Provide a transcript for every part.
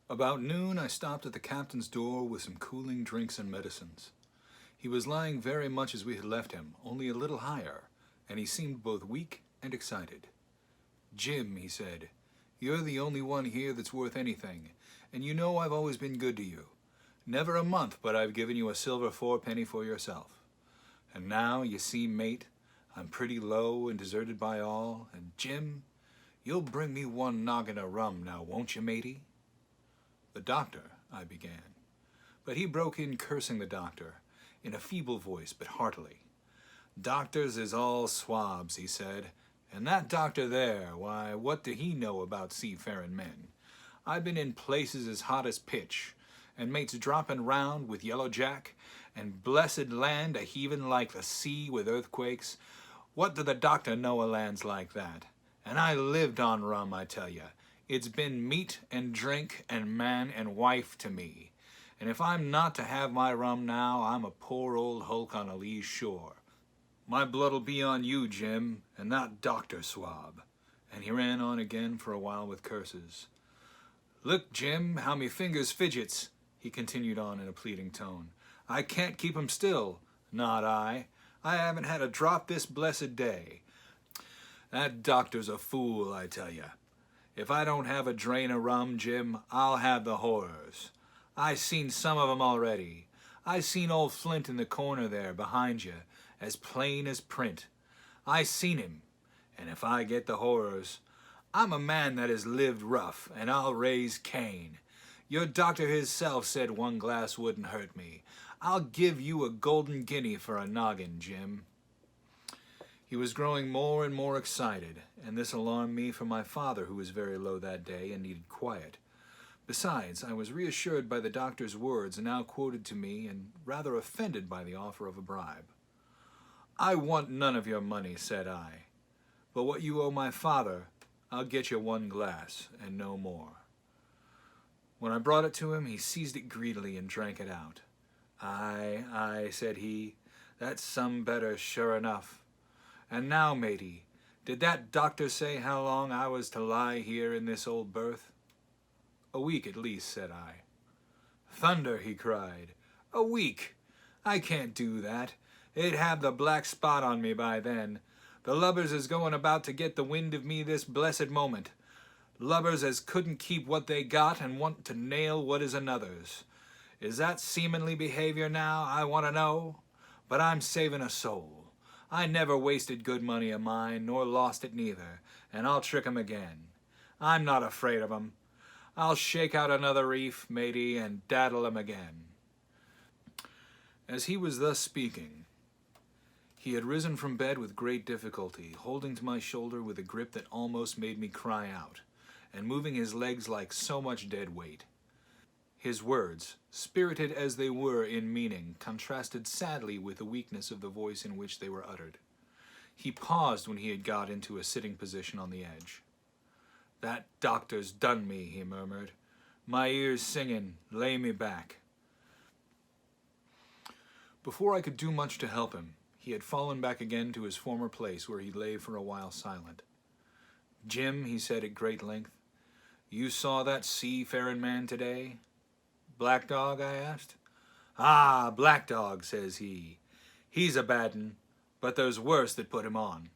About noon, I stopped at the captain's door with some cooling drinks and medicines. He was lying very much as we had left him, only a little higher, and he seemed both weak and excited. "Jim," he said, "you're the only one here that's worth anything, and you know I've always been good to you. Never a month but I've given you a silver fourpenny for yourself. And now, you see, mate, I'm pretty low and deserted by all, and Jim, you'll bring me one noggin of rum now, won't you, matey?" "The doctor," I began, but he broke in cursing the doctor, in a feeble voice but heartily. "Doctors is all swabs," he said, "and that doctor there, why, what do he know about seafaring men? I've been in places as hot as pitch, and mates dropping round with Yellow Jack, and blessed land a heaving like the sea with earthquakes. What do the doctor know of lands like that? And I lived on rum, I tell you. It's been meat and drink and man and wife to me. And if I'm not to have my rum now, I'm a poor old hulk on a lee shore. My blood'll be on you, Jim, and that doctor swab." And he ran on again for a while with curses. "Look, Jim, how me fingers fidgets," he continued on in a pleading tone. "I can't keep 'em still. Not I. I haven't had a drop this blessed day. That doctor's a fool, I tell you. If I don't have a drain of rum, Jim, I'll have the horrors. I seen some of 'em already. I seen old Flint in the corner there, behind you, as plain as print. I seen him, and if I get the horrors, I'm a man that has lived rough, and I'll raise Cain. Your doctor hisself said one glass wouldn't hurt me. I'll give you a golden guinea for a noggin, Jim." He was growing more and more excited, and this alarmed me for my father, who was very low that day and needed quiet. Besides, I was reassured by the doctor's words now quoted to me and rather offended by the offer of a bribe. "I want none of your money," said I, "but what you owe my father, I'll get you one glass, and no more." When I brought it to him, he seized it greedily and drank it out. "Aye, aye," said he, "that's some better, sure enough. And now, matey, did that doctor say how long I was to lie here in this old berth?" "A week at least," said I. "Thunder," he cried, "a week! I can't do that. They'd have the black spot on me by then. The lubbers is going about to get the wind of me this blessed moment. Lubbers as couldn't keep what they got and want to nail what is another's. Is that seamanly behavior now, I want to know? But I'm saving a soul. I never wasted good money of mine, nor lost it neither, and I'll trick 'em again. I'm not afraid of 'em. I'll shake out another reef, matey, and daddle 'em again." As he was thus speaking, he had risen from bed with great difficulty, holding to my shoulder with a grip that almost made me cry out, and moving his legs like so much dead weight. His words, spirited as they were in meaning, contrasted sadly with the weakness of the voice in which they were uttered. He paused when he had got into a sitting position on the edge. "That doctor's done me," he murmured. "My ears singing, lay me back." Before I could do much to help him, he had fallen back again to his former place, where he lay for a while silent. "Jim," he said at great length, "you saw that seafaring man today?" "Black Dog?" I asked. "Ah, Black Dog," says he. "He's a bad 'un, but there's worse that put him on.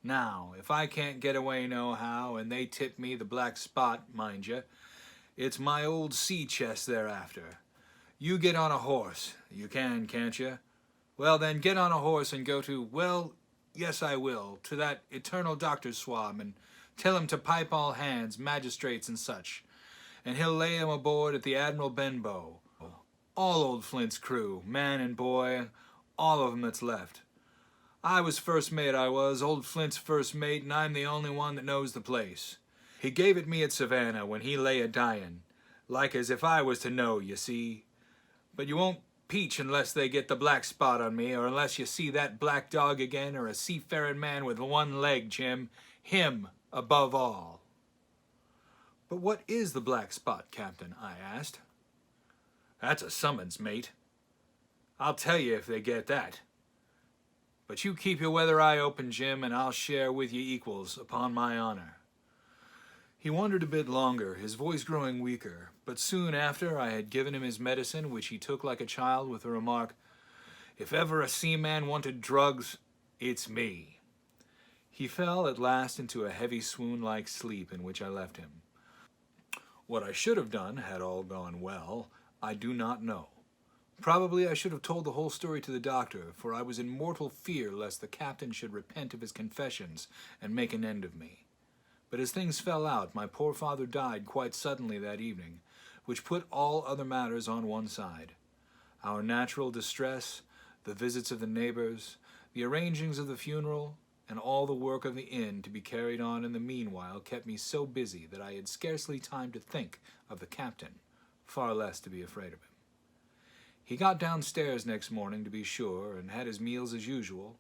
Now, if I can't get away nohow, and they tip me the black spot, mind you, it's my old sea chest they're after. You get on a horse. You can, can't you? Well then, get on a horse and go to, well, yes I will, to that eternal doctor swab, and tell him to pipe all hands, magistrates and such, and he'll lay him aboard at the Admiral Benbow. All old Flint's crew, man and boy, all of 'em that's left. I was first mate, I was, old Flint's first mate, and I'm the only one that knows the place. He gave it me at Savannah when he lay a-dying, like as if I was to know, you see. But you won't peach unless they get the black spot on me, or unless you see that Black Dog again, or a seafaring man with one leg, Jim, him above all." "But what is the black spot, Captain?" I asked. "That's a summons, mate. I'll tell you if they get that. But you keep your weather eye open, Jim, and I'll share with ye equals, upon my honor." He wondered a bit longer, his voice growing weaker, but soon after I had given him his medicine, which he took like a child, with the remark, "If ever a seaman wanted drugs, it's me." He fell at last into a heavy swoon-like sleep in which I left him. What I should have done, had all gone well, I do not know. Probably I should have told the whole story to the doctor, for I was in mortal fear lest the captain should repent of his confessions and make an end of me. But as things fell out, my poor father died quite suddenly that evening, which put all other matters on one side. Our natural distress, the visits of the neighbors, the arrangings of the funeral, and all the work of the inn to be carried on in the meanwhile kept me so busy that I had scarcely time to think of the captain, far less to be afraid of him. He got downstairs next morning, to be sure, and had his meals as usual,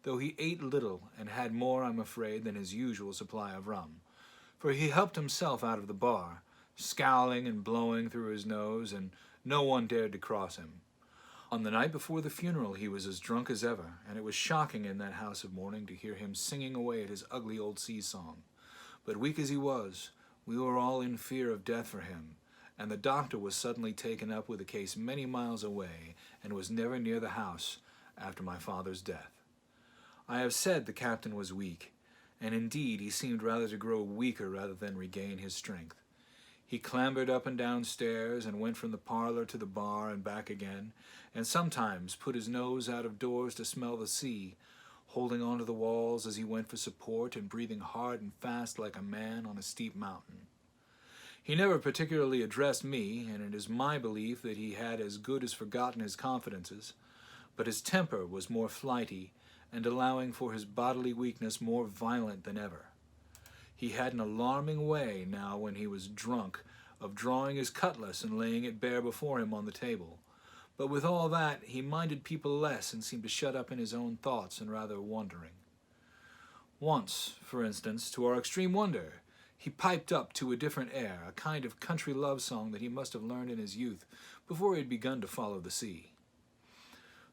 though he ate little and had more, I'm afraid, than his usual supply of rum, for he helped himself out of the bar, scowling and blowing through his nose, and no one dared to cross him. On the night before the funeral he was as drunk as ever, and it was shocking in that house of mourning to hear him singing away at his ugly old sea-song. But weak as he was, we were all in fear of death for him, and the doctor was suddenly taken up with a case many miles away, and was never near the house after my father's death. I have said the captain was weak, and indeed he seemed rather to grow weaker rather than regain his strength. He clambered up and down stairs, and went from the parlor to the bar and back again, and sometimes put his nose out of doors to smell the sea, holding on to the walls as he went for support, and breathing hard and fast like a man on a steep mountain. He never particularly addressed me, and it is my belief that he had as good as forgotten his confidences, but his temper was more flighty, and allowing for his bodily weakness more violent than ever. He had an alarming way, now when he was drunk, of drawing his cutlass and laying it bare before him on the table. But with all that, he minded people less and seemed to shut up in his own thoughts and rather wondering. Once, for instance, to our extreme wonder, he piped up to a different air, a kind of country love song that he must have learned in his youth, before he had begun to follow the sea.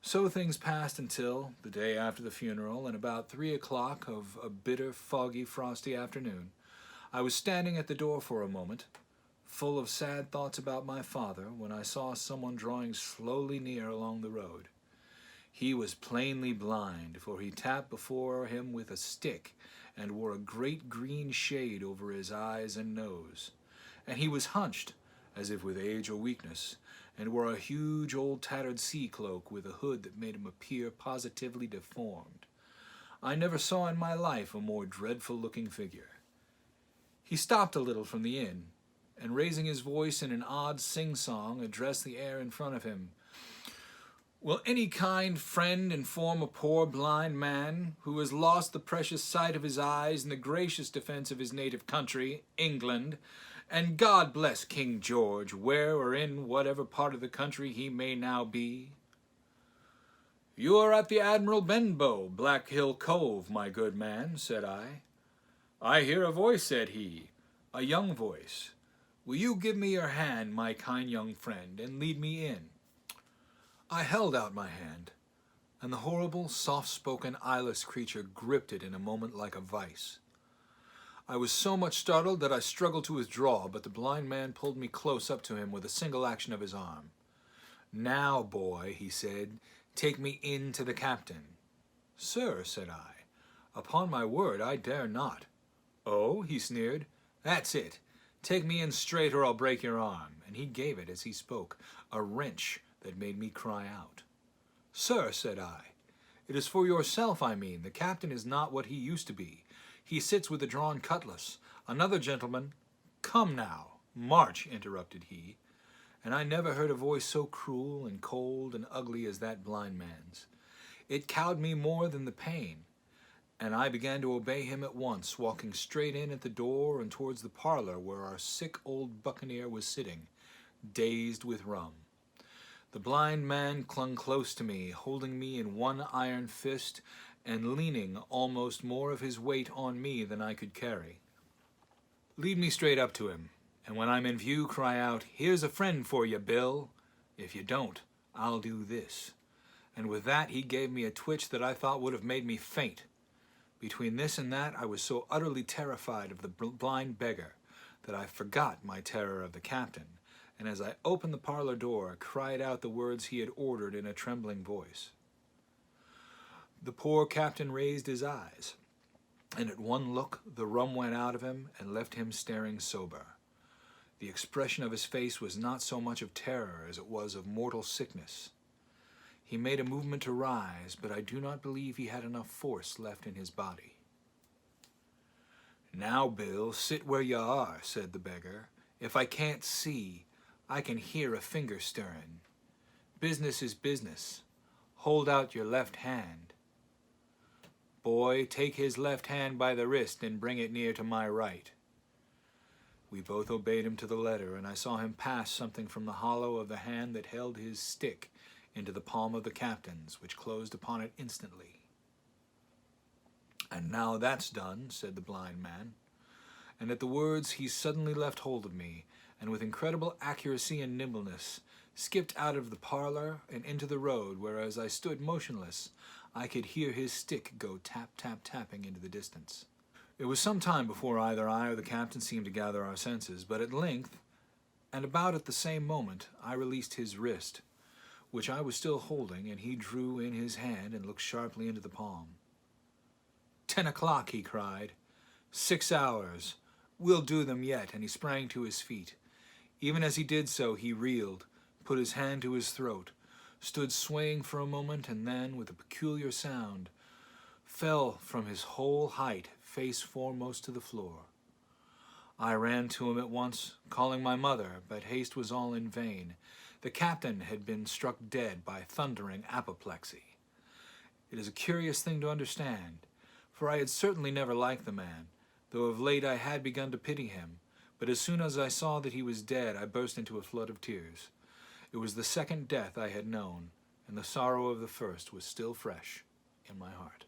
So things passed until, the day after the funeral, and about 3 o'clock of a bitter, foggy, frosty afternoon, I was standing at the door for a moment, full of sad thoughts about my father, when I saw someone drawing slowly near along the road. He was plainly blind, for he tapped before him with a stick, and wore a great green shade over his eyes and nose, and he was hunched, as if with age or weakness, and wore a huge old tattered sea cloak with a hood that made him appear positively deformed. I never saw in my life a more dreadful-looking figure. He stopped a little from the inn, and raising his voice in an odd sing-song, addressed the air in front of him. "Will any kind friend inform a poor blind man, who has lost the precious sight of his eyes in the gracious defense of his native country, England, and God bless King George, where or in whatever part of the country he may now be?" "You are at the Admiral Benbow, Black Hill Cove, my good man," said I. "I hear a voice," said he, "a young voice. Will you give me your hand, my kind young friend, and lead me in?" I held out my hand, and the horrible, soft-spoken, eyeless creature gripped it in a moment like a vice. I was so much startled that I struggled to withdraw, but the blind man pulled me close up to him with a single action of his arm. "Now, boy," he said, "take me in to the captain." "Sir," said I, "upon my word I dare not." "Oh," he sneered, "that's it. Take me in straight or I'll break your arm." And he gave it, as he spoke, a wrench that made me cry out. "Sir," said I, "it is for yourself I mean. The captain is not what he used to be. He sits with a drawn cutlass. Another gentleman—" "Come now, march," interrupted he, and I never heard a voice so cruel and cold and ugly as that blind man's. It cowed me more than the pain, and I began to obey him at once, walking straight in at the door and towards the parlor where our sick old buccaneer was sitting, dazed with rum. The blind man clung close to me, holding me in one iron fist and leaning almost more of his weight on me than I could carry. "Lead me straight up to him, and when I'm in view, cry out, 'Here's a friend for you, Bill.' If you don't, I'll do this." And with that he gave me a twitch that I thought would have made me faint. Between this and that I was so utterly terrified of the blind beggar, that I forgot my terror of the captain, and as I opened the parlor door, cried out the words he had ordered in a trembling voice. The poor captain raised his eyes, and at one look the rum went out of him and left him staring sober. The expression of his face was not so much of terror as it was of mortal sickness. He made a movement to rise, but I do not believe he had enough force left in his body. "Now, Bill, sit where you are," said the beggar. "If I can't see, I can hear a finger stirring. Business is business. Hold out your left hand. Boy, take his left hand by the wrist and bring it near to my right." We both obeyed him to the letter, and I saw him pass something from the hollow of the hand that held his stick into the palm of the captain's, which closed upon it instantly. "And now that's done," said the blind man. And at the words he suddenly left hold of me, and with incredible accuracy and nimbleness skipped out of the parlor and into the road, where as I stood motionless, I could hear his stick go tap, tap, tapping into the distance. It was some time before either I or the captain seemed to gather our senses, but at length, and about at the same moment, I released his wrist, which I was still holding, and he drew in his hand and looked sharply into the palm. "10 o'clock, he cried. 6 hours. We'll do them yet," and he sprang to his feet. Even as he did so, he reeled, put his hand to his throat, stood swaying for a moment, and then, with a peculiar sound, fell from his whole height, face foremost, to the floor. I ran to him at once, calling my mother, but haste was all in vain. The captain had been struck dead by thundering apoplexy. It is a curious thing to understand, for I had certainly never liked the man, though of late I had begun to pity him, but as soon as I saw that he was dead, I burst into a flood of tears. It was the second death I had known, and the sorrow of the first was still fresh in my heart.